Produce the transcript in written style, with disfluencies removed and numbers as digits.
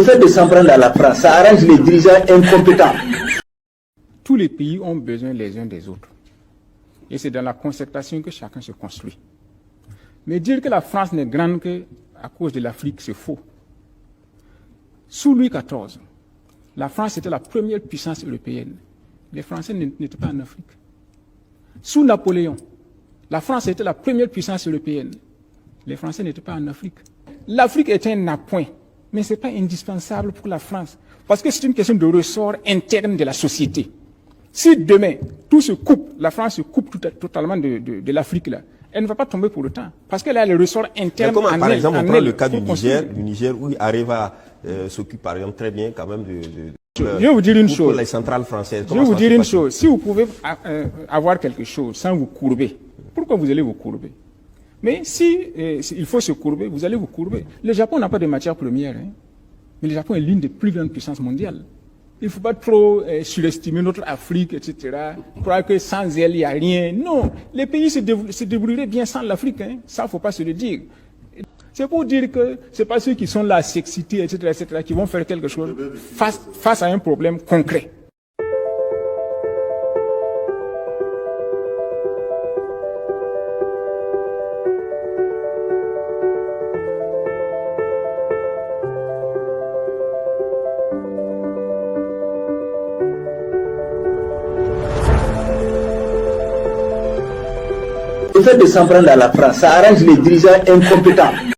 Le fait de s'en prendre à la France, ça arrange les dirigeants incompétents. Tous les pays ont besoin les uns des autres. Et c'est dans la concertation que chacun se construit. Mais dire que la France n'est grande qu'à cause de l'Afrique, c'est faux. Sous Louis XIV, la France était la première puissance européenne. Les Français n'étaient pas en Afrique. Sous Napoléon, la France était la première puissance européenne. Les Français n'étaient pas en Afrique. L'Afrique est un appoint, mais ce n'est pas indispensable pour la France, parce que c'est une question de ressort interne de la société. Si demain, tout se coupe, la France se coupe totalement de l'Afrique, là, elle ne va pas tomber pour le temps, parce qu'elle a le ressort interne. Comment, par exemple, on prend le cas du Niger, où Areva s'occupe, par exemple, très bien quand même je vais vous dire une chose. Pour les centrales françaises. Je vais vous dire une chose. Si vous pouvez avoir quelque chose sans vous courber, pourquoi vous allez vous courber? Mais si il faut se courber, vous allez vous courber. Le Japon n'a pas de matière première, hein, mais le Japon est l'une des plus grandes puissances mondiales. Il ne faut pas trop surestimer notre Afrique, etc. Croire que sans elle, il n'y a rien. Non, les pays se débrouilleraient bien sans l'Afrique. Hein. Ça, il ne faut pas se le dire. C'est pour dire que ce n'est pas ceux qui sont là, s'exciter, etc., qui vont faire quelque chose face à un problème concret. Le fait de s'en prendre à la France, ça arrange les dirigeants incompétents.